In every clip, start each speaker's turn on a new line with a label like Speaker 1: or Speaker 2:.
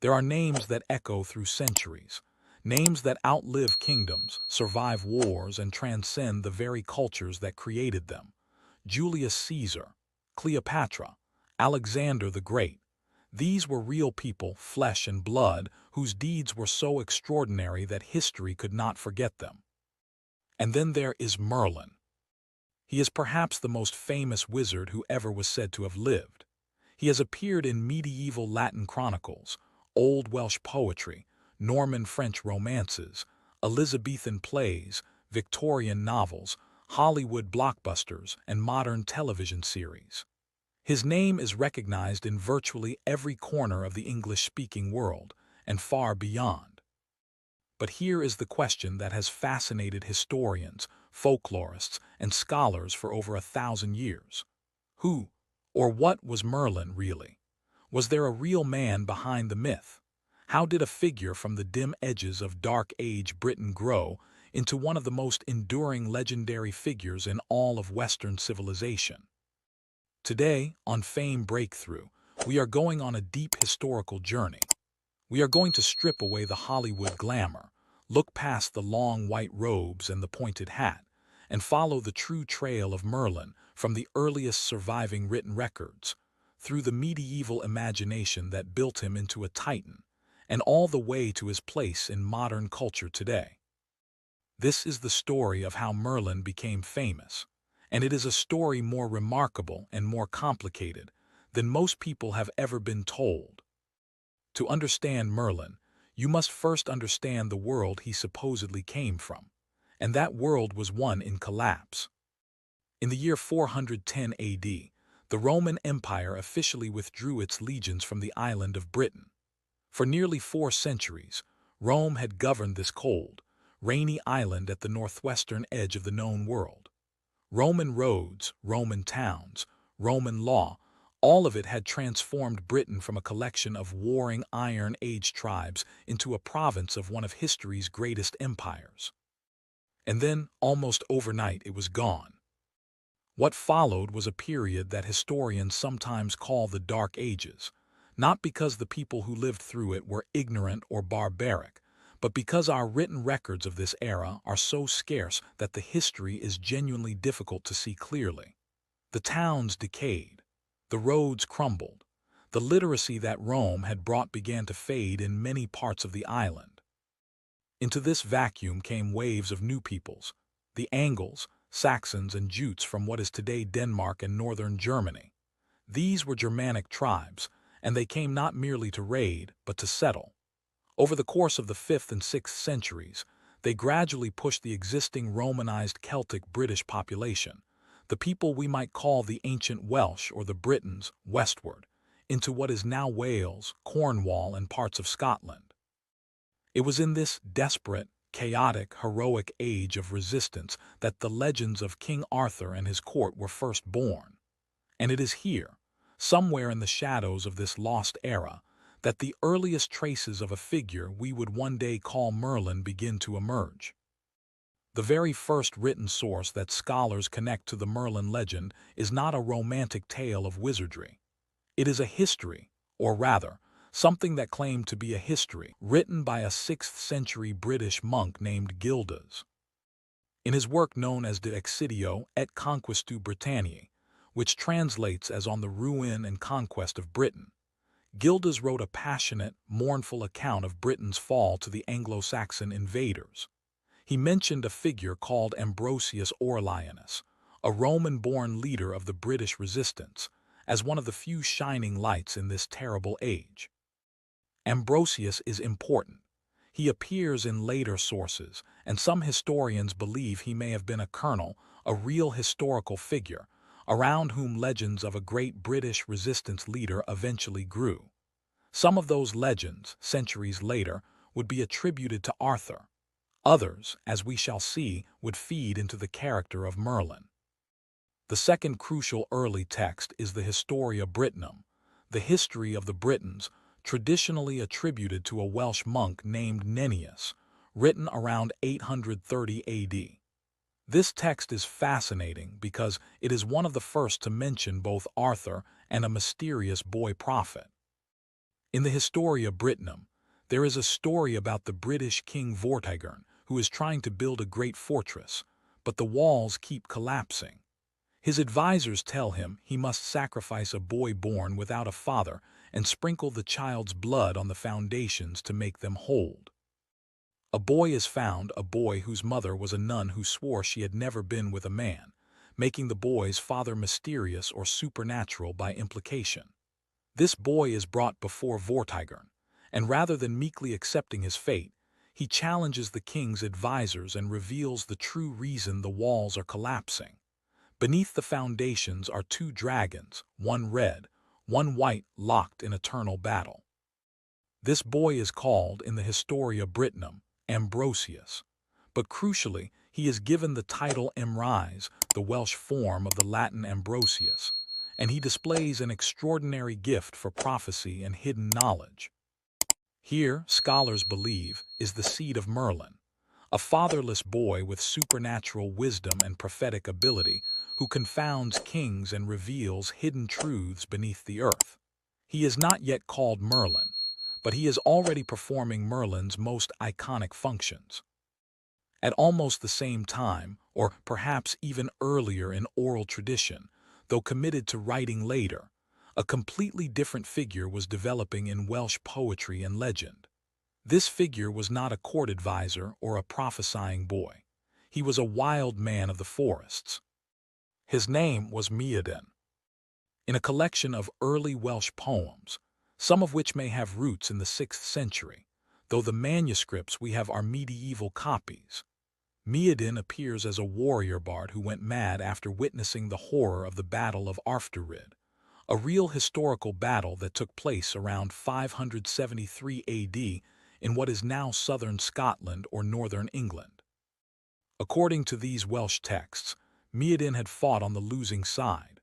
Speaker 1: There are names that echo through centuries, names that outlive kingdoms, survive wars, and transcend the very cultures that created them. Julius Caesar, Cleopatra, Alexander the Great. These were real people, flesh and blood, whose deeds were so extraordinary that history could not forget them. And then there is Merlin. He is perhaps the most famous wizard who ever was said to have lived. He has appeared in medieval Latin chronicles, Old Welsh poetry, Norman French romances, Elizabethan plays, Victorian novels, Hollywood blockbusters, and modern television series. His name is recognized in virtually every corner of the English-speaking world, and far beyond. But here is the question that has fascinated historians, folklorists, and scholars for over 1,000 years. Who, or what was Merlin really? Was there a real man behind the myth? How did a figure from the dim edges of Dark Age Britain grow into one of the most enduring legendary figures in all of Western civilization? Today, on Fame Breakthrough, we are going on a deep historical journey. We are going to strip away the Hollywood glamour, look past the long white robes and the pointed hat, and follow the true trail of Merlin from the earliest surviving written records, through the medieval imagination that built him into a titan, and all the way to his place in modern culture today. This is the story of how Merlin became famous, and it is a story more remarkable and more complicated than most people have ever been told. To understand Merlin, you must first understand the world he supposedly came from, and that world was one in collapse. In the year 410 AD, the Roman Empire officially withdrew its legions from the island of Britain. For nearly 4 centuries, Rome had governed this cold, rainy island at the northwestern edge of the known world. Roman roads, Roman towns, Roman law, all of it had transformed Britain from a collection of warring Iron Age tribes into a province of one of history's greatest empires. And then, almost overnight, it was gone. What followed was a period that historians sometimes call the Dark Ages, not because the people who lived through it were ignorant or barbaric, but because our written records of this era are so scarce that the history is genuinely difficult to see clearly. The towns decayed. The roads crumbled. The literacy that Rome had brought began to fade in many parts of the island. Into this vacuum came waves of new peoples, the Angles, Saxons, and Jutes from what is today Denmark and northern Germany. These were Germanic tribes, and they came not merely to raid, but to settle. Over the course of the 5th and 6th centuries, they gradually pushed the existing Romanized Celtic British population, the people we might call the ancient Welsh or the Britons, westward, into what is now Wales, Cornwall, and parts of Scotland. It was in this desperate, chaotic, heroic age of resistance that the legends of King Arthur and his court were first born. And it is here, somewhere in the shadows of this lost era, that the earliest traces of a figure we would one day call Merlin begin to emerge. The very first written source that scholars connect to the Merlin legend is not a romantic tale of wizardry. It is a history, or rather, something that claimed to be a history, written by a 6th century British monk named Gildas. In his work known as De Excidio et Conquestu Britanniae, which translates as On the Ruin and Conquest of Britain, Gildas wrote a passionate, mournful account of Britain's fall to the Anglo-Saxon invaders. He mentioned a figure called Ambrosius Aurelianus, a Roman-born leader of the British resistance, as one of the few shining lights in this terrible age. Ambrosius is important. He appears in later sources, and some historians believe he may have been a colonel, a real historical figure, around whom legends of a great British resistance leader eventually grew. Some of those legends, centuries later, would be attributed to Arthur. Others, as we shall see, would feed into the character of Merlin. The second crucial early text is the Historia Brittonum, the history of the Britons, traditionally attributed to a Welsh monk named Nennius, written around 830 AD. This text is fascinating because it is one of the first to mention both Arthur and a mysterious boy prophet. In the Historia Brittonum, there is a story about the British King Vortigern who is trying to build a great fortress, but the walls keep collapsing. His advisors tell him he must sacrifice a boy born without a father and sprinkle the child's blood on the foundations to make them hold. A boy is found, a boy whose mother was a nun who swore she had never been with a man, making the boy's father mysterious or supernatural by implication. This boy is brought before Vortigern, and rather than meekly accepting his fate, he challenges the king's advisors and reveals the true reason the walls are collapsing. Beneath the foundations are two dragons, one red, one white, locked in eternal battle. This boy is called in the Historia Brittonum Ambrosius, but crucially he is given the title Emrys, the Welsh form of the Latin Ambrosius, and he displays an extraordinary gift for prophecy and hidden knowledge. Here, scholars believe, is the seed of Merlin, a fatherless boy with supernatural wisdom and prophetic ability who confounds kings and reveals hidden truths beneath the earth. He is not yet called Merlin, but he is already performing Merlin's most iconic functions. At almost the same time, or perhaps even earlier in oral tradition, though committed to writing later, a completely different figure was developing in Welsh poetry and legend. This figure was not a court advisor or a prophesying boy. He was a wild man of the forests. His name was Myrddin. In a collection of early Welsh poems, some of which may have roots in the 6th century, though the manuscripts we have are medieval copies, Myrddin appears as a warrior bard who went mad after witnessing the horror of the Battle of Arfderydd, a real historical battle that took place around 573 AD in what is now southern Scotland or northern England. According to these Welsh texts, Myrddin had fought on the losing side.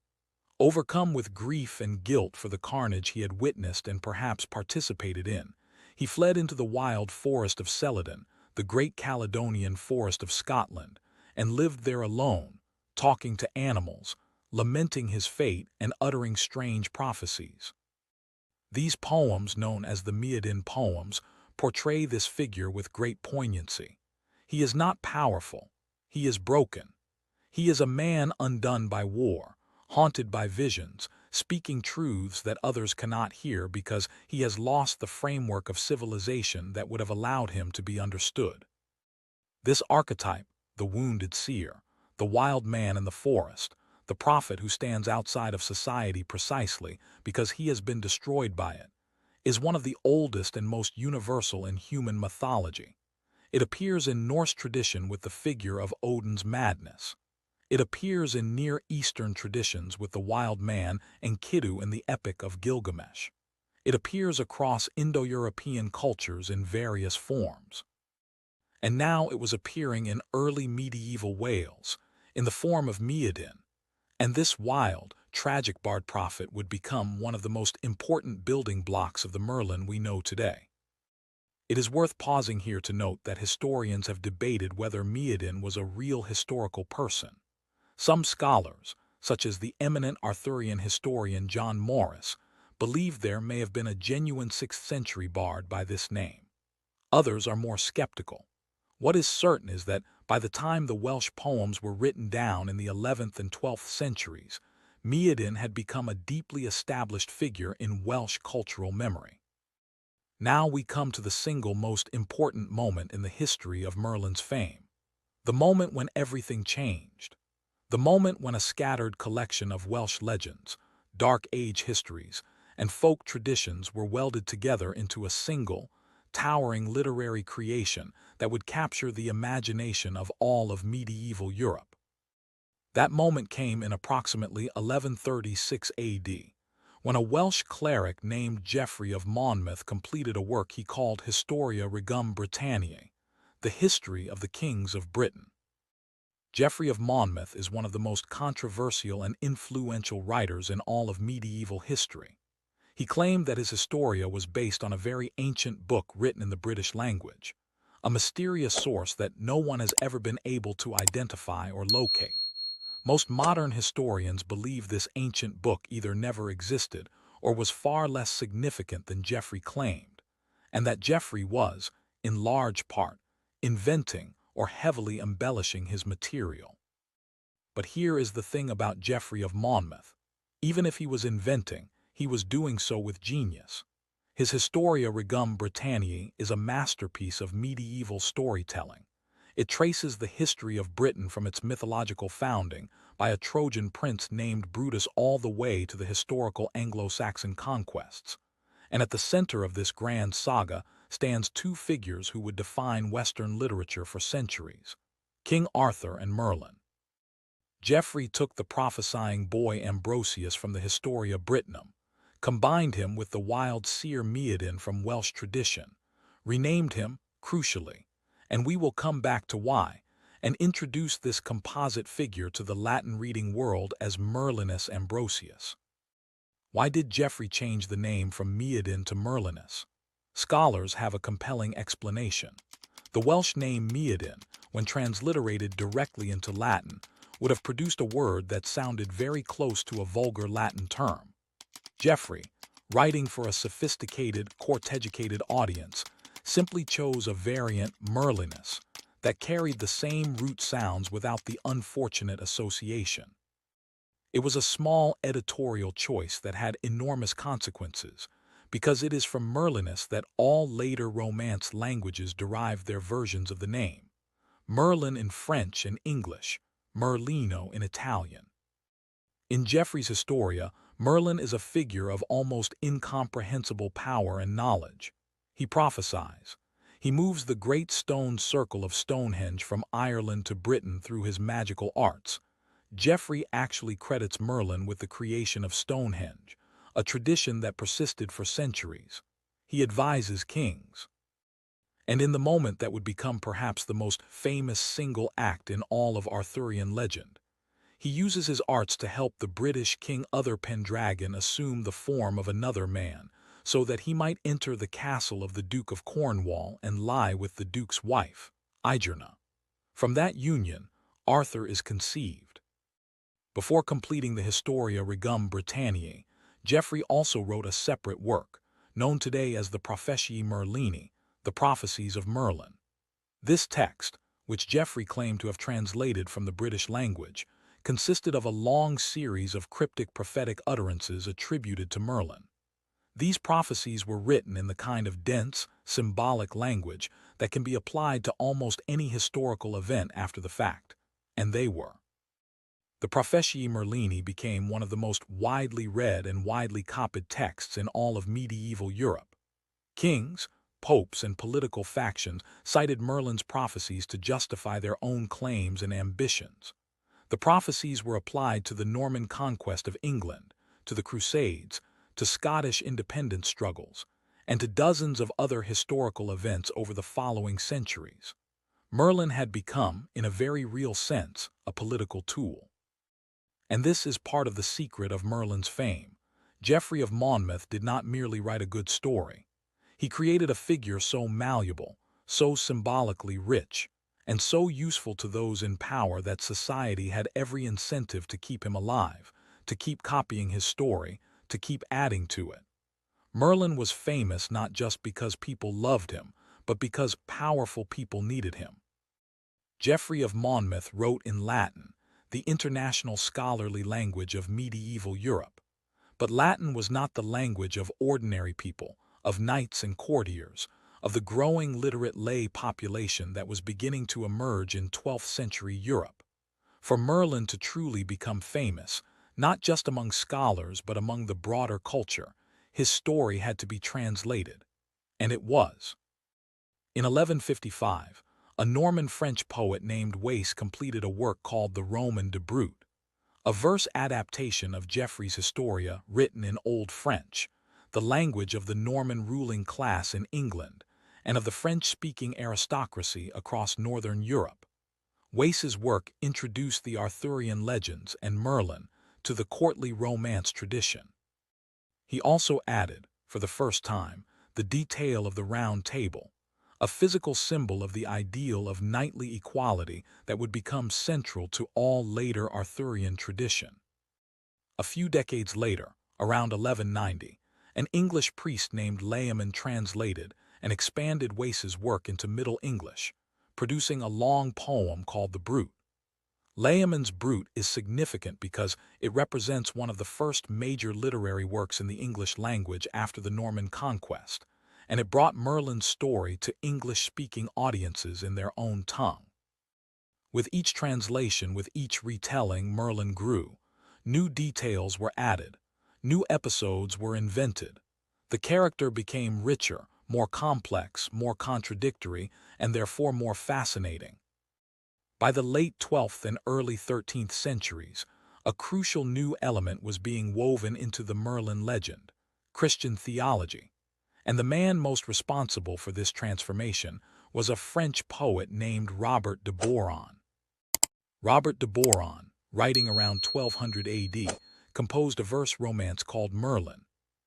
Speaker 1: Overcome with grief and guilt for the carnage he had witnessed and perhaps participated in, he fled into the wild forest of Celadon, the great Caledonian forest of Scotland, and lived there alone, talking to animals, lamenting his fate and uttering strange prophecies. These poems, known as the Myrddin poems, portray this figure with great poignancy. He is not powerful. He is broken. He is a man undone by war, haunted by visions, speaking truths that others cannot hear because he has lost the framework of civilization that would have allowed him to be understood. This archetype, the wounded seer, the wild man in the forest, the prophet who stands outside of society precisely because he has been destroyed by it, is one of the oldest and most universal in human mythology. It appears in Norse tradition with the figure of Odin's madness. It appears in Near Eastern traditions with the wild man and Enkidu in the Epic of Gilgamesh. It appears across Indo-European cultures in various forms. And now it was appearing in early medieval Wales, in the form of Myrddin, and this wild, tragic bard prophet would become one of the most important building blocks of the Merlin we know today. It is worth pausing here to note that historians have debated whether Myrddin was a real historical person. Some scholars, such as the eminent Arthurian historian John Morris, believe there may have been a genuine 6th century bard by this name. Others are more skeptical. What is certain is that by the time the Welsh poems were written down in the 11th and 12th centuries, Myrddin had become a deeply established figure in Welsh cultural memory. Now we come to the single most important moment in the history of Merlin's fame, the moment when everything changed. The moment when a scattered collection of Welsh legends, Dark Age histories, and folk traditions were welded together into a single, towering literary creation that would capture the imagination of all of medieval Europe. That moment came in approximately 1136 AD, when a Welsh cleric named Geoffrey of Monmouth completed a work he called Historia Regum Britanniae, the history of the kings of Britain. Geoffrey of Monmouth is one of the most controversial and influential writers in all of medieval history. He claimed that his Historia was based on a very ancient book written in the British language, a mysterious source that no one has ever been able to identify or locate. Most modern historians believe this ancient book either never existed or was far less significant than Geoffrey claimed, and that Geoffrey was, in large part, inventing or heavily embellishing his material. But here is the thing about Geoffrey of Monmouth. Even if he was inventing, he was doing so with genius. His Historia Regum Britanniae is a masterpiece of medieval storytelling. It traces the history of Britain from its mythological founding by a Trojan prince named Brutus all the way to the historical Anglo-Saxon conquests. And at the center of this grand saga stands two figures who would define Western literature for centuries: King Arthur and Merlin. Geoffrey took the prophesying boy Ambrosius from the Historia Brittonum, combined him with the wild seer Myrddin from Welsh tradition, renamed him, crucially, and we will come back to why, and introduce this composite figure to the Latin-reading world as Merlinus Ambrosius. Why did Geoffrey change the name from Myrddin to Merlinus? Scholars have a compelling explanation. The Welsh name Myrddin, when transliterated directly into Latin, would have produced a word that sounded very close to a vulgar Latin term. Geoffrey, writing for a sophisticated, court-educated audience, simply chose a variant, Merlinus, that carried the same root sounds without the unfortunate association. It was a small editorial choice that had enormous consequences, because it is from Merlinus that all later Romance languages derived their versions of the name. Merlin in French and English, Merlino in Italian. In Geoffrey's Historia, Merlin is a figure of almost incomprehensible power and knowledge. He prophesies. He moves the great stone circle of Stonehenge from Ireland to Britain through his magical arts. Geoffrey actually credits Merlin with the creation of Stonehenge, a tradition that persisted for centuries. He advises kings. And in the moment that would become perhaps the most famous single act in all of Arthurian legend, he uses his arts to help the British King Uther Pendragon assume the form of another man, so that he might enter the castle of the Duke of Cornwall and lie with the Duke's wife, Igerna. From that union, Arthur is conceived. Before completing the Historia Regum Britanniae, Geoffrey also wrote a separate work, known today as the Prophetiae Merlini, the Prophecies of Merlin. This text, which Geoffrey claimed to have translated from the British language, consisted of a long series of cryptic prophetic utterances attributed to Merlin. These prophecies were written in the kind of dense, symbolic language that can be applied to almost any historical event after the fact, and they were. The Prophetiae Merlini became one of the most widely read and widely copied texts in all of medieval Europe. Kings, popes, and political factions cited Merlin's prophecies to justify their own claims and ambitions. The prophecies were applied to the Norman conquest of England, to the Crusades, to Scottish independence struggles, and to dozens of other historical events over the following centuries. Merlin had become, in a very real sense, a political tool. And this is part of the secret of Merlin's fame. Geoffrey of Monmouth did not merely write a good story. He created a figure so malleable, so symbolically rich, and so useful to those in power that society had every incentive to keep him alive, to keep copying his story, to keep adding to it. Merlin was famous not just because people loved him, but because powerful people needed him. Geoffrey of Monmouth wrote in Latin, the international scholarly language of medieval Europe. But Latin was not the language of ordinary people, of knights and courtiers, of the growing literate lay population that was beginning to emerge in 12th century Europe. For Merlin to truly become famous, not just among scholars but among the broader culture, his story had to be translated. And it was. In 1155, a Norman French poet named Wace completed a work called the Roman de Brut, a verse adaptation of Geoffrey's Historia written in Old French, the language of the Norman ruling class in England and of the French-speaking aristocracy across northern Europe. Wace's work introduced the Arthurian legends and Merlin to the courtly Romance tradition. He also added, for the first time, the detail of the Round Table, a physical symbol of the ideal of knightly equality that would become central to all later Arthurian tradition. A few decades later, Around 1190, an English priest named Layman translated and expanded Wace's work into Middle English, producing a long poem called the Brut. Layman's Brut is significant because it represents one of the first major literary works in the English language after the Norman conquest, and it brought Merlin's story to English-speaking audiences in their own tongue. With each translation, with each retelling, Merlin grew. New details were added. New episodes were invented. The character became richer, more complex, more contradictory, and therefore more fascinating. By the late 12th and early 13th centuries, a crucial new element was being woven into the Merlin legend: Christian theology. And the man most responsible for this transformation was a French poet named Robert de Boron. Robert de Boron, writing around 1200 AD, composed a verse romance called Merlin,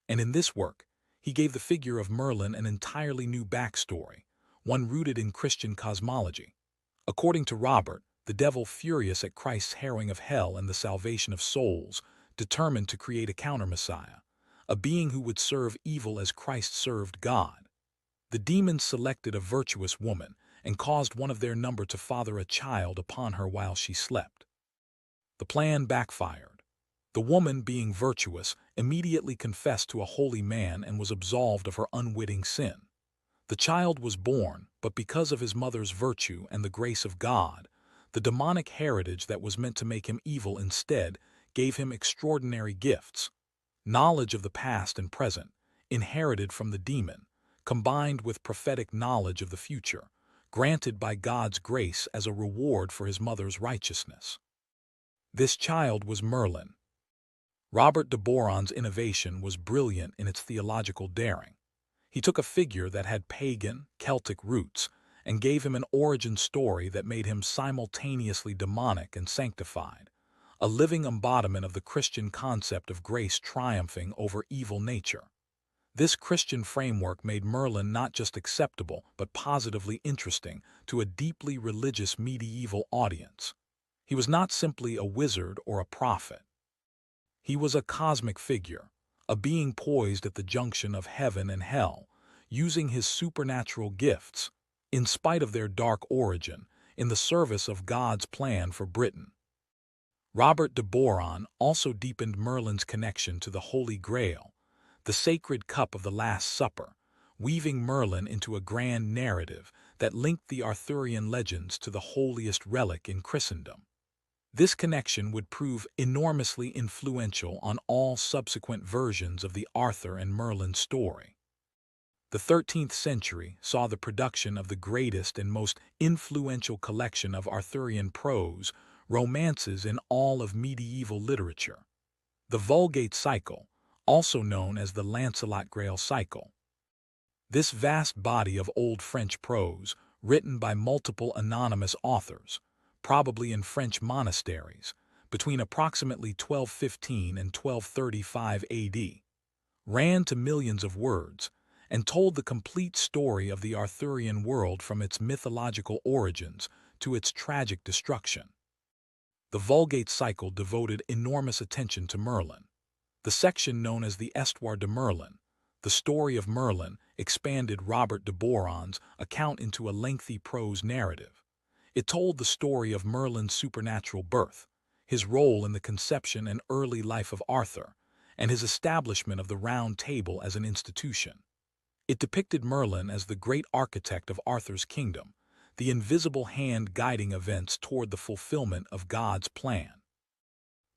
Speaker 1: and in this work, he gave the figure of Merlin an entirely new backstory, one rooted in Christian cosmology. According to Robert, the devil, furious at Christ's harrowing of hell and the salvation of souls, determined to create a counter-messiah, a being who would serve evil as Christ served God. The demons selected a virtuous woman and caused one of their number to father a child upon her while she slept. The plan backfired. The woman, being virtuous, immediately confessed to a holy man and was absolved of her unwitting sin. The child was born, but because of his mother's virtue and the grace of God, the demonic heritage that was meant to make him evil instead gave him extraordinary gifts. Knowledge of the past and present, inherited from the demon, combined with prophetic knowledge of the future, granted by God's grace as a reward for his mother's righteousness. This child was Merlin. Robert de Boron's innovation was brilliant in its theological daring. He took a figure that had pagan, Celtic roots and gave him an origin story that made him simultaneously demonic and sanctified, a living embodiment of the Christian concept of grace triumphing over evil nature. This Christian framework made Merlin not just acceptable but positively interesting to a deeply religious medieval audience. He was not simply a wizard or a prophet. He was a cosmic figure, a being poised at the junction of heaven and hell, using his supernatural gifts, in spite of their dark origin, in the service of God's plan for Britain. Robert de Boron also deepened Merlin's connection to the Holy Grail, the sacred cup of the Last Supper, weaving Merlin into a grand narrative that linked the Arthurian legends to the holiest relic in Christendom. This connection would prove enormously influential on all subsequent versions of the Arthur and Merlin story. The 13th century saw the production of the greatest and most influential collection of Arthurian prose, romances in all of medieval literature. The Vulgate Cycle, also known as the Lancelot Grail Cycle. This vast body of Old French prose, written by multiple anonymous authors, probably in French monasteries, between approximately 1215 and 1235 AD, ran to millions of words and told the complete story of the Arthurian world from its mythological origins to its tragic destruction. The Vulgate Cycle devoted enormous attention to Merlin. The section known as the Histoire de Merlin, the story of Merlin, expanded Robert de Boron's account into a lengthy prose narrative. It told the story of Merlin's supernatural birth, his role in the conception and early life of Arthur, and his establishment of the Round Table as an institution. It depicted Merlin as the great architect of Arthur's kingdom, the invisible hand guiding events toward the fulfillment of God's plan.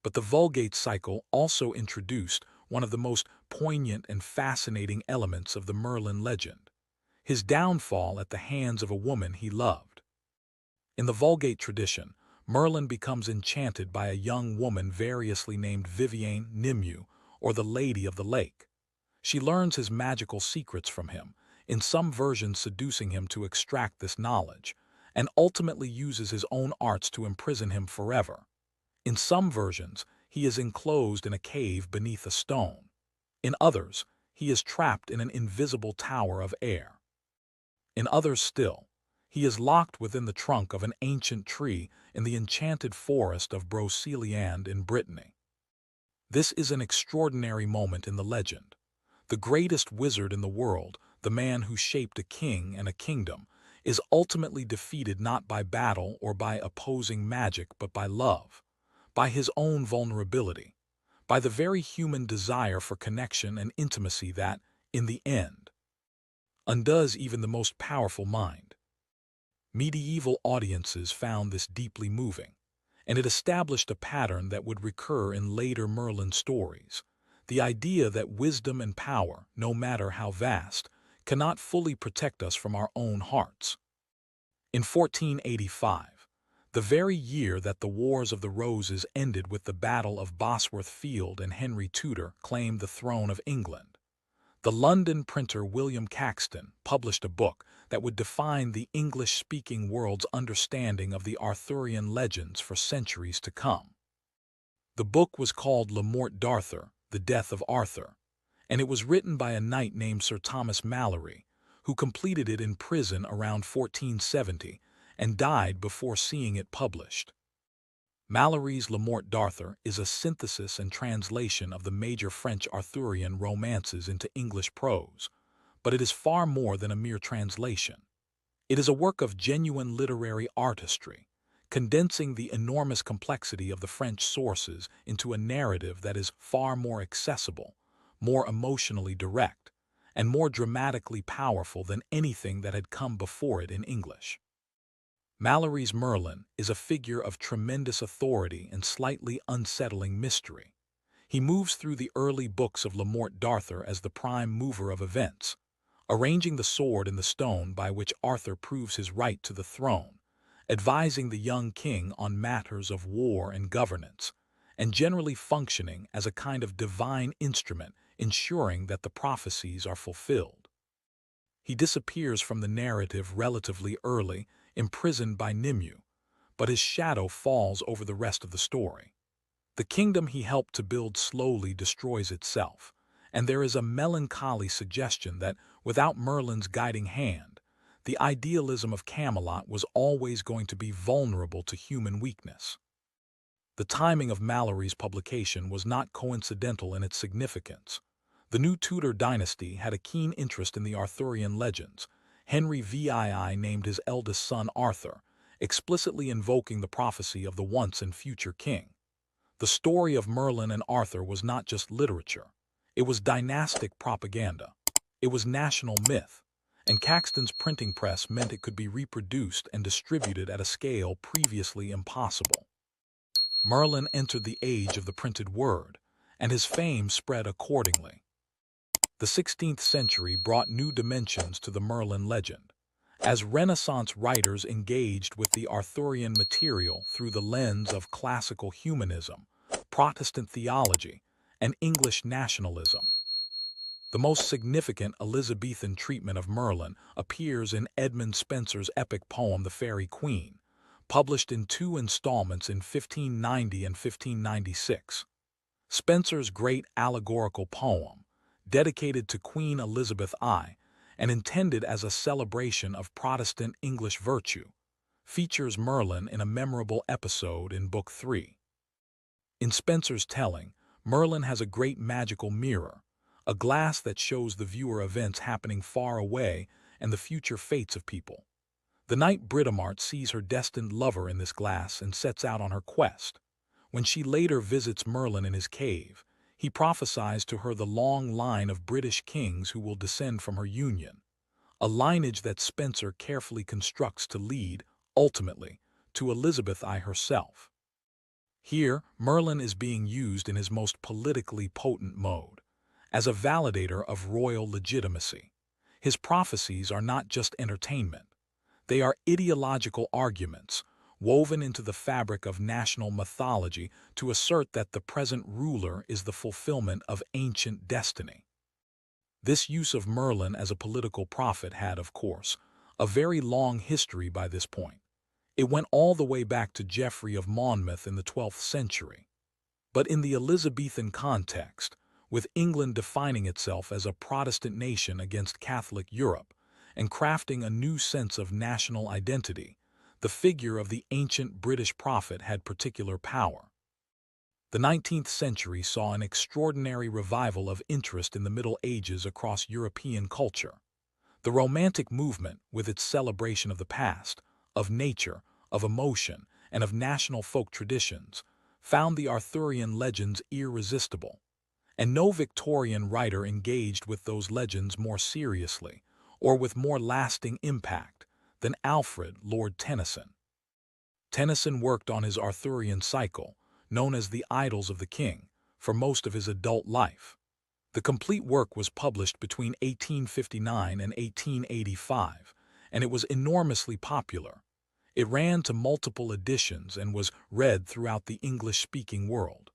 Speaker 1: But the Vulgate Cycle also introduced one of the most poignant and fascinating elements of the Merlin legend: his downfall at the hands of a woman he loved. In the Vulgate tradition, Merlin becomes enchanted by a young woman variously named Viviane Nimue, or the Lady of the Lake. She learns his magical secrets from him, in some versions seducing him to extract this knowledge, and ultimately uses his own arts to imprison him forever. In some versions, he is enclosed in a cave beneath a stone. In others, he is trapped in an invisible tower of air. In others still, he is locked within the trunk of an ancient tree in the enchanted forest of Broceliande in Brittany. This is an extraordinary moment in the legend. The greatest wizard in the world, the man who shaped a king and a kingdom, is ultimately defeated not by battle or by opposing magic but by love, by his own vulnerability, by the very human desire for connection and intimacy that, in the end, undoes even the most powerful mind. Medieval audiences found this deeply moving, and it established a pattern that would recur in later Merlin stories: the idea that wisdom and power, no matter how vast, cannot fully protect us from our own hearts. In 1485, the very year that the Wars of the Roses ended with the Battle of Bosworth Field and Henry Tudor claimed the throne of England, the London printer William Caxton published a book that would define the English-speaking world's understanding of the Arthurian legends for centuries to come. The book was called Le Mort d'Arthur, The Death of Arthur, and it was written by a knight named Sir Thomas Malory, who completed it in prison around 1470 and died before seeing it published. Malory's Le Mort d'Arthur is a synthesis and translation of the major French Arthurian romances into English prose, but it is far more than a mere translation. It is a work of genuine literary artistry, condensing the enormous complexity of the French sources into a narrative that is far more accessible, more emotionally direct, and more dramatically powerful than anything that had come before it in English. Malory's Merlin is a figure of tremendous authority and slightly unsettling mystery. He moves through the early books of Le Mort d'Arthur as the prime mover of events, arranging the sword in the stone by which Arthur proves his right to the throne, advising the young king on matters of war and governance, and generally functioning as a kind of divine instrument ensuring that the prophecies are fulfilled. He disappears from the narrative relatively early, imprisoned by Nimue, but his shadow falls over the rest of the story. The kingdom he helped to build slowly destroys itself, and there is a melancholy suggestion that, without Merlin's guiding hand, the idealism of Camelot was always going to be vulnerable to human weakness. The timing of Malory's publication was not coincidental in its significance. The new Tudor dynasty had a keen interest in the Arthurian legends. Henry VII named his eldest son Arthur, explicitly invoking the prophecy of the once and future king. The story of Merlin and Arthur was not just literature. It was dynastic propaganda. It was national myth, and Caxton's printing press meant it could be reproduced and distributed at a scale previously impossible. Merlin entered the age of the printed word, and his fame spread accordingly. The 16th century brought new dimensions to the Merlin legend, as Renaissance writers engaged with the Arthurian material through the lens of classical humanism, Protestant theology, and English nationalism. The most significant Elizabethan treatment of Merlin appears in Edmund Spenser's epic poem The Faerie Queene, published in 2 installments in 1590 and 1596. Spenser's great allegorical poem, dedicated to Queen Elizabeth I and intended as a celebration of Protestant English virtue, features Merlin in a memorable episode in Book 3. In Spenser's telling, Merlin has a great magical mirror, a glass that shows the viewer events happening far away and the future fates of people. The knight Britomart sees her destined lover in this glass and sets out on her quest. When she later visits Merlin in his cave, he prophesies to her the long line of British kings who will descend from her union, a lineage that Spenser carefully constructs to lead, ultimately, to Elizabeth I herself. Here, Merlin is being used in his most politically potent mode, as a validator of royal legitimacy. His prophecies are not just entertainment. They are ideological arguments, woven into the fabric of national mythology to assert that the present ruler is the fulfillment of ancient destiny. This use of Merlin as a political prophet had, of course, a very long history by this point. It went all the way back to Geoffrey of Monmouth in the 12th century. But in the Elizabethan context, with England defining itself as a Protestant nation against Catholic Europe and crafting a new sense of national identity, the figure of the ancient British prophet had particular power. The 19th century saw an extraordinary revival of interest in the Middle Ages across European culture. The Romantic movement, with its celebration of the past, of nature, of emotion, and of national folk traditions, found the Arthurian legends irresistible. And no Victorian writer engaged with those legends more seriously, or with more lasting impact, than Alfred, Lord Tennyson. Tennyson worked on his Arthurian cycle, known as the Idylls of the King, for most of his adult life. The complete work was published between 1859 and 1885, and it was enormously popular. It ran to multiple editions and was read throughout the English-speaking world.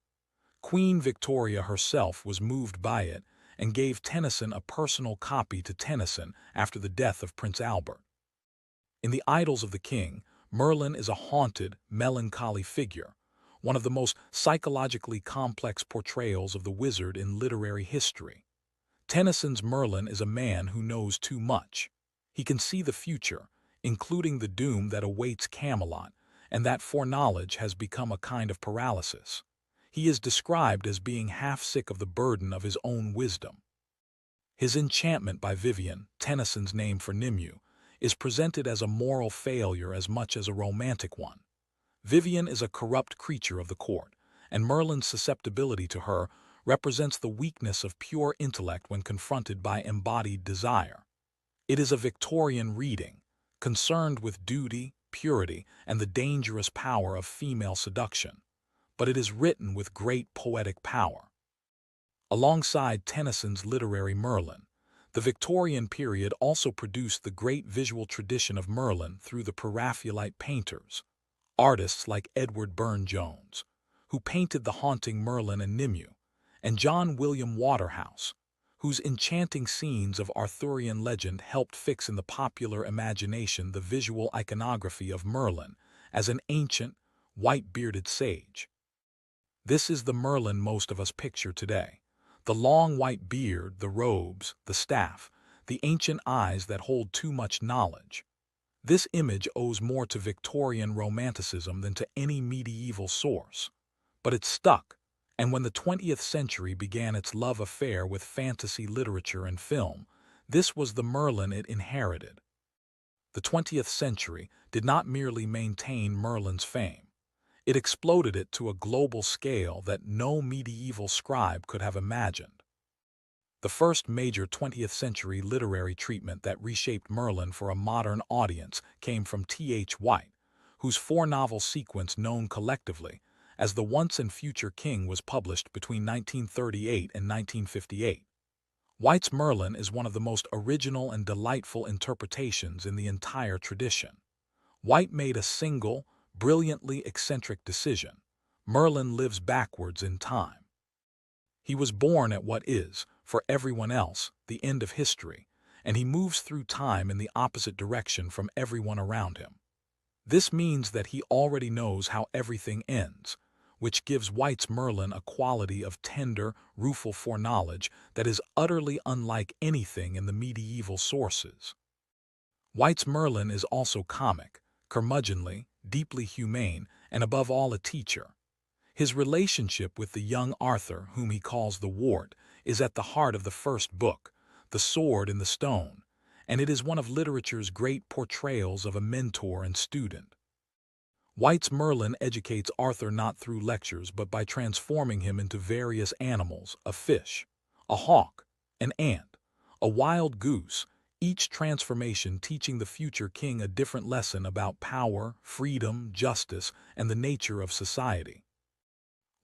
Speaker 1: Queen Victoria herself was moved by it and gave Tennyson a personal copy to Tennyson after the death of Prince Albert. In the Idylls of the King, Merlin is a haunted, melancholy figure, one of the most psychologically complex portrayals of the wizard in literary history. Tennyson's Merlin is a man who knows too much. He can see the future, including the doom that awaits Camelot, and that foreknowledge has become a kind of paralysis. He is described as being half sick of the burden of his own wisdom. His enchantment by Vivian, Tennyson's name for Nimue, is presented as a moral failure as much as a romantic one. Vivian is a corrupt creature of the court, and Merlin's susceptibility to her represents the weakness of pure intellect when confronted by embodied desire. It is a Victorian reading, concerned with duty, purity, and the dangerous power of female seduction, but it is written with great poetic power. Alongside Tennyson's literary Merlin, the Victorian period also produced the great visual tradition of Merlin through the Pre-Raphaelite painters, artists like Edward Burne-Jones, who painted the haunting Merlin and Nimue, and John William Waterhouse, whose enchanting scenes of Arthurian legend helped fix in the popular imagination the visual iconography of Merlin as an ancient, white-bearded sage. This is the Merlin most of us picture today. The long white beard, the robes, the staff, the ancient eyes that hold too much knowledge. This image owes more to Victorian Romanticism than to any medieval source. But it stuck, and when the 20th century began its love affair with fantasy literature and film, this was the Merlin it inherited. The 20th century did not merely maintain Merlin's fame. It exploded it to a global scale that no medieval scribe could have imagined. The first major 20th century literary treatment that reshaped Merlin for a modern audience came from T.H. White, whose four-novel sequence known collectively as The Once and Future King was published between 1938 and 1958. White's Merlin is one of the most original and delightful interpretations in the entire tradition. White made a single, brilliantly eccentric decision. Merlin lives backwards in time. He was born at what is, for everyone else, the end of history, and he moves through time in the opposite direction from everyone around him. This means that he already knows how everything ends, which gives White's Merlin a quality of tender, rueful foreknowledge that is utterly unlike anything in the medieval sources. White's Merlin is also comic, curmudgeonly, deeply humane, and above all a teacher. His relationship with the young Arthur, whom he calls the Wart, is at the heart of the first book, The Sword in the Stone, and it is one of literature's great portrayals of a mentor and student. White's Merlin educates Arthur not through lectures but by transforming him into various animals, a fish, a hawk, an ant, a wild goose, each transformation teaching the future king a different lesson about power, freedom, justice, and the nature of society.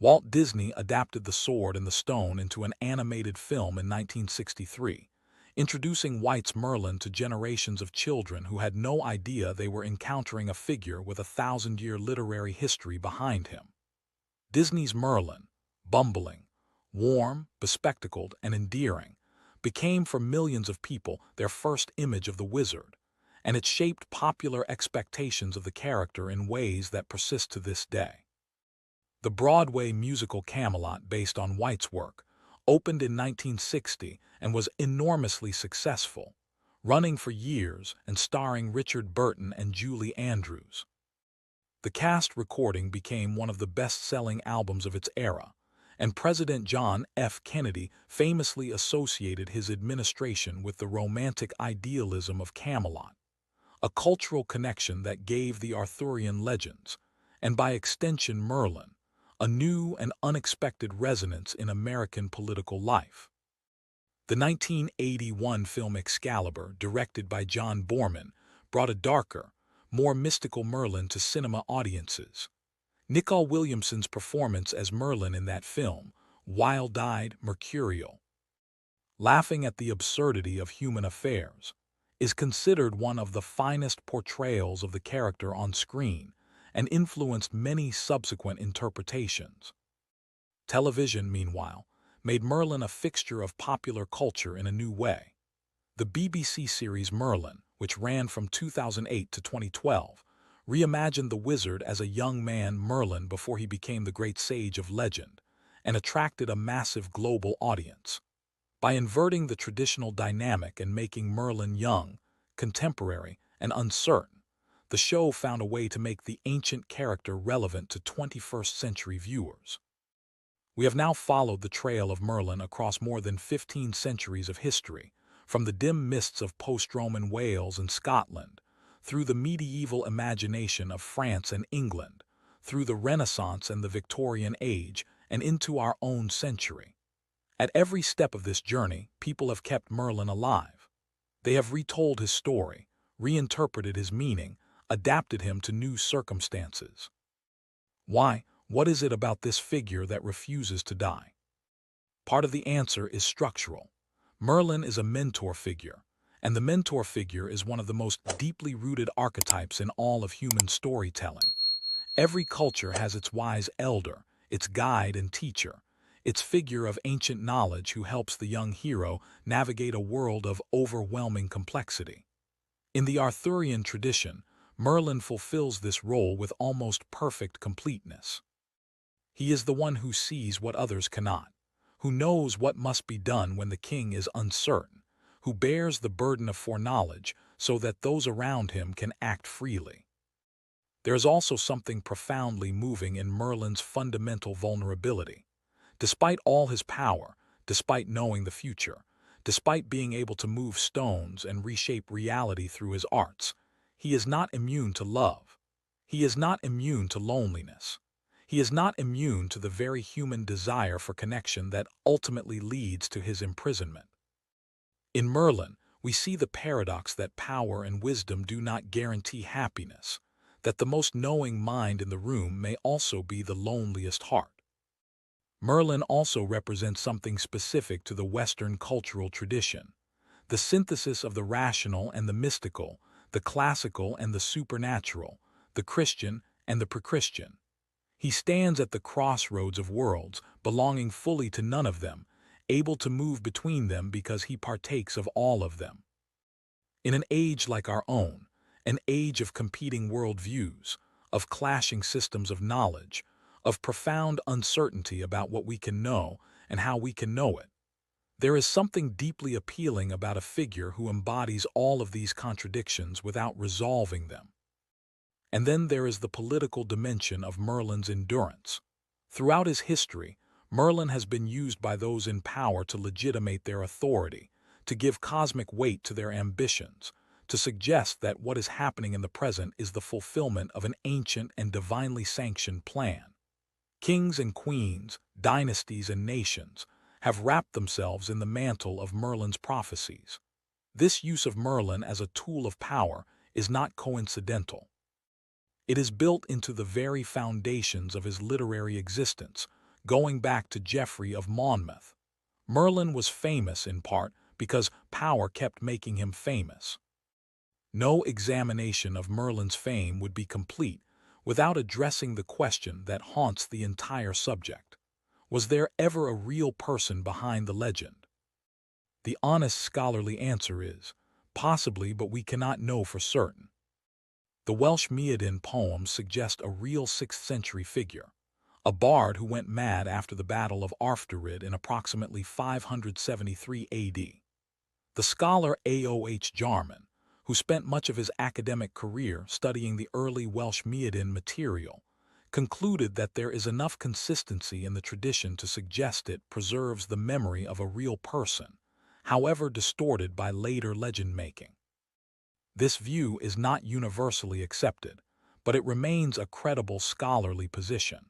Speaker 1: Walt Disney adapted The Sword and the Stone into an animated film in 1963, introducing White's Merlin to generations of children who had no idea they were encountering a figure with a thousand-year literary history behind him. Disney's Merlin, bumbling, warm, bespectacled, and endearing, became for millions of people their first image of the wizard, and it shaped popular expectations of the character in ways that persist to this day. The Broadway musical Camelot, based on White's work, opened in 1960 and was enormously successful, running for years and starring Richard Burton and Julie Andrews. The cast recording became one of the best-selling albums of its era, and President John F. Kennedy famously associated his administration with the romantic idealism of Camelot, a cultural connection that gave the Arthurian legends, and by extension Merlin, a new and unexpected resonance in American political life. The 1981 film Excalibur, directed by John Boorman, brought a darker, more mystical Merlin to cinema audiences. Nicol Williamson's performance as Merlin in that film, wild-eyed, mercurial, laughing at the absurdity of human affairs, is considered one of the finest portrayals of the character on screen and influenced many subsequent interpretations. Television, meanwhile, made Merlin a fixture of popular culture in a new way. The BBC series Merlin, which ran from 2008 to 2012, reimagined the wizard as a young man Merlin before he became the great sage of legend, and attracted a massive global audience. By inverting the traditional dynamic and making Merlin young, contemporary, and uncertain, the show found a way to make the ancient character relevant to 21st century viewers. We have now followed the trail of Merlin across more than 15 centuries of history, from the dim mists of post-Roman Wales and Scotland, through the medieval imagination of France and England, through the Renaissance and the Victorian Age, and into our own century. At every step of this journey, people have kept Merlin alive. They have retold his story, reinterpreted his meaning, adapted him to new circumstances. Why? What is it about this figure that refuses to die? Part of the answer is structural. Merlin is a mentor figure, and the mentor figure is one of the most deeply rooted archetypes in all of human storytelling. Every culture has its wise elder, its guide and teacher, its figure of ancient knowledge who helps the young hero navigate a world of overwhelming complexity. In the Arthurian tradition, Merlin fulfills this role with almost perfect completeness. He is the one who sees what others cannot, who knows what must be done when the king is uncertain, who bears the burden of foreknowledge so that those around him can act freely. There is also something profoundly moving in Merlin's fundamental vulnerability. Despite all his power, despite knowing the future, despite being able to move stones and reshape reality through his arts, he is not immune to love. He is not immune to loneliness. He is not immune to the very human desire for connection that ultimately leads to his imprisonment. In Merlin, we see the paradox that power and wisdom do not guarantee happiness, that the most knowing mind in the room may also be the loneliest heart. Merlin also represents something specific to the Western cultural tradition, the synthesis of the rational and the mystical, the classical and the supernatural, the Christian and the pre-Christian. He stands at the crossroads of worlds, belonging fully to none of them, able to move between them because he partakes of all of them. In an age like our own, an age of competing worldviews, of clashing systems of knowledge, of profound uncertainty about what we can know and how we can know it, there is something deeply appealing about a figure who embodies all of these contradictions without resolving them. And then there is the political dimension of Merlin's endurance. Throughout his history, Merlin has been used by those in power to legitimate their authority, to give cosmic weight to their ambitions, to suggest that what is happening in the present is the fulfillment of an ancient and divinely sanctioned plan. Kings and queens, dynasties and nations have wrapped themselves in the mantle of Merlin's prophecies. This use of Merlin as a tool of power is not coincidental. It is built into the very foundations of his literary existence, going back to Geoffrey of Monmouth. Merlin was famous in part because power kept making him famous. No examination of Merlin's fame would be complete without addressing the question that haunts the entire subject. Was there ever a real person behind the legend? The honest scholarly answer is, possibly, but we cannot know for certain. The Welsh Myrddin poems suggest a real 6th century figure, a bard who went mad after the Battle of Arfderydd in approximately 573 AD. The scholar Aoh Jarman, who spent much of his academic career studying the early Welsh Myrddin material, concluded that there is enough consistency in the tradition to suggest it preserves the memory of a real person, however distorted by later legend-making. This view is not universally accepted, but it remains a credible scholarly position.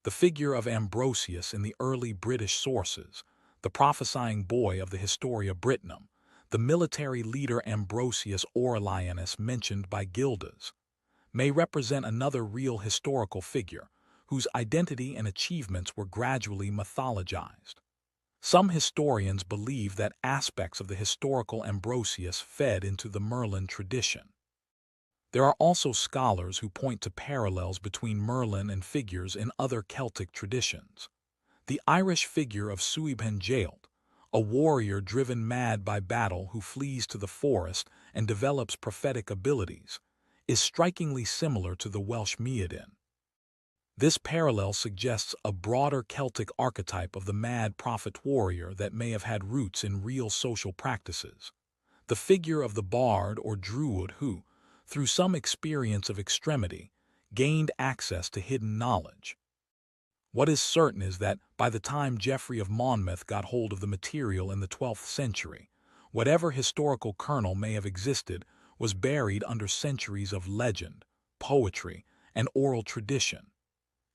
Speaker 1: The figure of Ambrosius in the early British sources, the prophesying boy of the Historia Brittonum, the military leader Ambrosius Aurelianus mentioned by Gildas, may represent another real historical figure whose identity and achievements were gradually mythologized. Some historians believe that aspects of the historical Ambrosius fed into the Merlin tradition. There are also scholars who point to parallels between Merlin and figures in other Celtic traditions. The Irish figure of Myrddin Wyllt, a warrior driven mad by battle who flees to the forest and develops prophetic abilities, is strikingly similar to the Welsh Myrddin. This parallel suggests a broader Celtic archetype of the mad prophet warrior that may have had roots in real social practices. The figure of the bard or druid who, through some experience of extremity, gained access to hidden knowledge. What is certain is that, by the time Geoffrey of Monmouth got hold of the material in the 12th century, whatever historical kernel may have existed was buried under centuries of legend, poetry, and oral tradition.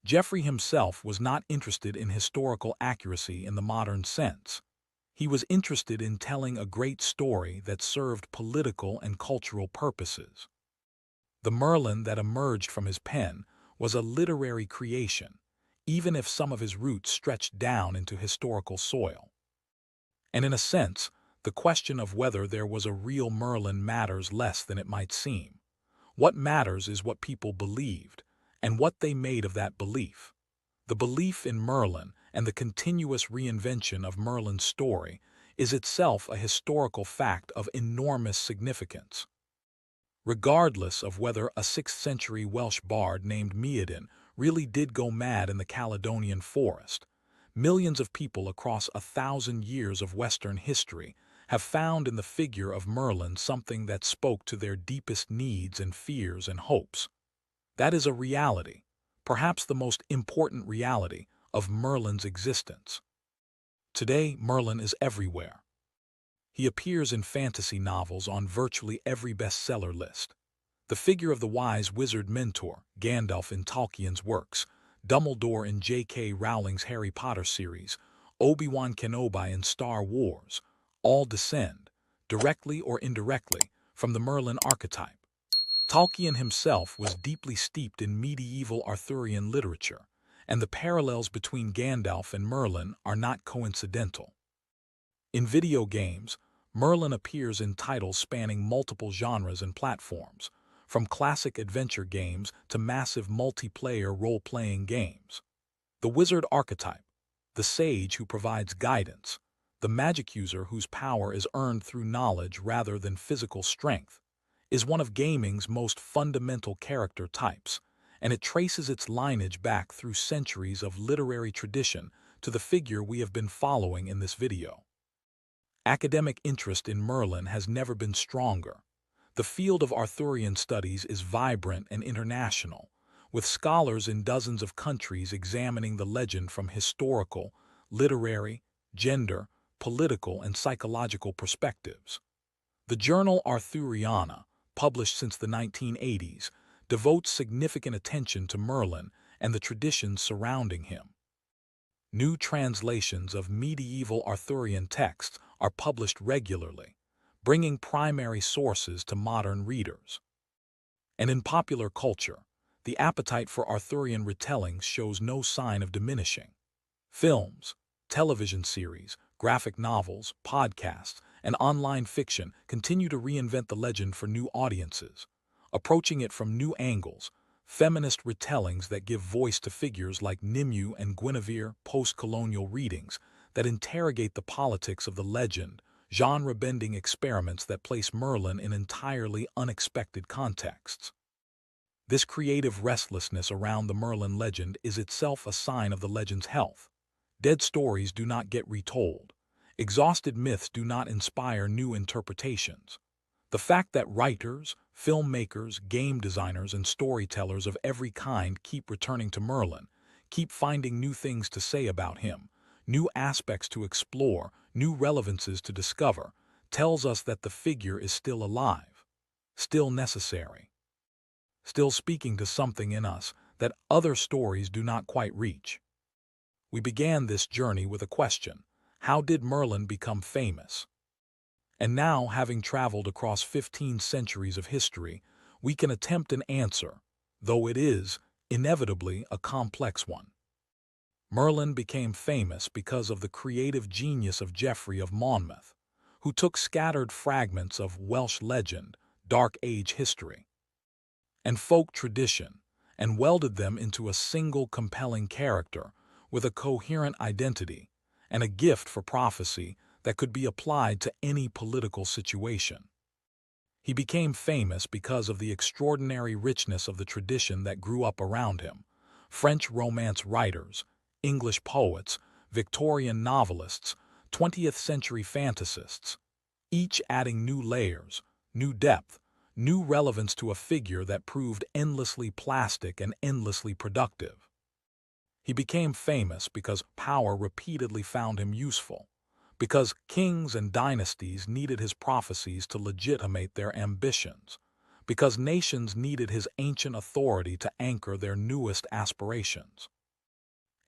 Speaker 1: Geoffrey himself was not interested in historical accuracy in the modern sense. He was interested in telling a great story that served political and cultural purposes. The Merlin that emerged from his pen was a literary creation, even if some of his roots stretched down into historical soil. And in a sense, the question of whether there was a real Merlin matters less than it might seem. What matters is what people believed, and what they made of that belief. The belief in Merlin and the continuous reinvention of Merlin's story is itself a historical fact of enormous significance. Regardless of whether a 6th-century Welsh bard named Myrddin really did go mad in the Caledonian forest, millions of people across 1,000 years of Western history have found in the figure of Merlin something that spoke to their deepest needs and fears and hopes. That is a reality, perhaps the most important reality, of Merlin's existence. Today, Merlin is everywhere. He appears in fantasy novels on virtually every bestseller list. The figure of the wise wizard mentor, Gandalf in Tolkien's works, Dumbledore in J.K. Rowling's Harry Potter series, Obi-Wan Kenobi in Star Wars, all descend, directly or indirectly, from the Merlin archetype. Tolkien himself was deeply steeped in medieval Arthurian literature, and the parallels between Gandalf and Merlin are not coincidental. In video games, Merlin appears in titles spanning multiple genres and platforms, from classic adventure games to massive multiplayer role-playing games. The wizard archetype, the sage who provides guidance, the magic user whose power is earned through knowledge rather than physical strength, is one of gaming's most fundamental character types, and it traces its lineage back through centuries of literary tradition to the figure we have been following in this video. Academic interest in Merlin has never been stronger. The field of Arthurian studies is vibrant and international, with scholars in dozens of countries examining the legend from historical, literary, gender, political, and psychological perspectives. The journal Arthuriana, published since the 1980s, devotes significant attention to Merlin and the traditions surrounding him. New translations of medieval Arthurian texts are published regularly, bringing primary sources to modern readers. And in popular culture, the appetite for Arthurian retellings shows no sign of diminishing. Films, television series, graphic novels, podcasts, and online fiction continue to reinvent the legend for new audiences, approaching it from new angles. Feminist retellings that give voice to figures like Nimue and Guinevere, post-colonial readings that interrogate the politics of the legend, genre-bending experiments that place Merlin in entirely unexpected contexts. This creative restlessness around the Merlin legend is itself a sign of the legend's health. Dead stories do not get retold. Exhausted myths do not inspire new interpretations. The fact that writers, filmmakers, game designers, and storytellers of every kind keep returning to Merlin, keep finding new things to say about him, new aspects to explore, new relevances to discover, tells us that the figure is still alive, still necessary, still speaking to something in us that other stories do not quite reach. We began this journey with a question: how did Merlin become famous? And now, having traveled across 15 centuries of history, we can attempt an answer, though it is, inevitably, a complex one. Merlin became famous because of the creative genius of Geoffrey of Monmouth, who took scattered fragments of Welsh legend, Dark Age history, and folk tradition, and welded them into a single compelling character with a coherent identity and a gift for prophecy that could be applied to any political situation. He became famous because of the extraordinary richness of the tradition that grew up around him. French Romance writers, English poets, Victorian novelists, 20th century fantasists, each adding new layers, new depth, new relevance to a figure that proved endlessly plastic and endlessly productive. He became famous because power repeatedly found him useful, because kings and dynasties needed his prophecies to legitimate their ambitions, because nations needed his ancient authority to anchor their newest aspirations.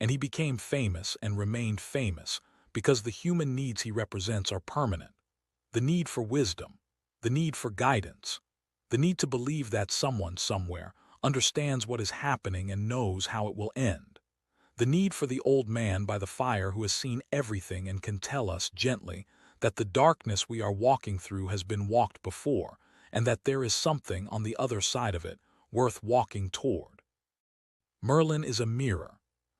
Speaker 1: And he became famous and remained famous because the human needs he represents are permanent: the need for wisdom, the need for guidance, the need to believe that someone somewhere understands what is happening and knows how it will end. The need for the old man by the fire who has seen everything and can tell us gently that the darkness we are walking through has been walked before, and that there is something on the other side of it worth walking toward. Merlin is a mirror.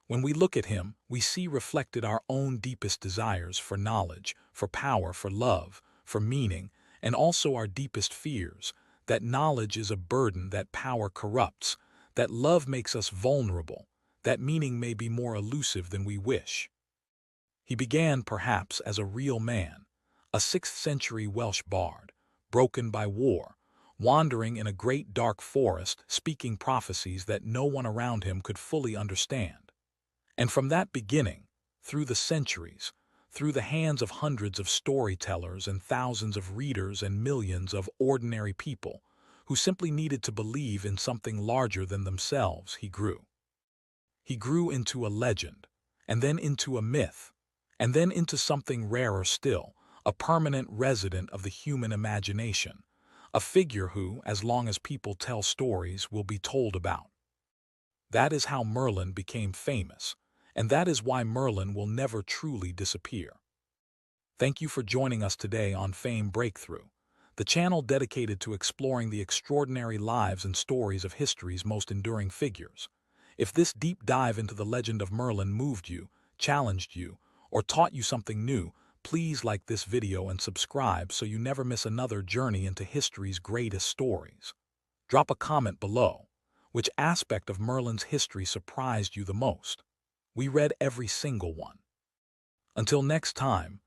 Speaker 1: When we look at him, we see reflected our own deepest desires for knowledge, for power, for love, for meaning, and also our deepest fears: that knowledge is a burden, that power corrupts, that love makes us vulnerable, that meaning may be more elusive than we wish. He began, perhaps, as a real man, a 6th century Welsh bard, broken by war, wandering in a great dark forest, speaking prophecies that no one around him could fully understand. And from that beginning, through the centuries, through the hands of hundreds of storytellers and thousands of readers and millions of ordinary people who simply needed to believe in something larger than themselves, he grew. He grew into a legend, and then into a myth, and then into something rarer still, a permanent resident of the human imagination, a figure who, as long as people tell stories, will be told about. That is how Merlin became famous, and that is why Merlin will never truly disappear. Thank you for joining us today on Fame Breakthrough, the channel dedicated to exploring the extraordinary lives and stories of history's most enduring figures. If this deep dive into the legend of Merlin moved you, challenged you, or taught you something new, please like this video and subscribe so you never miss another journey into history's greatest stories. Drop a comment below. Which aspect of Merlin's history surprised you the most? We read every single one. Until next time,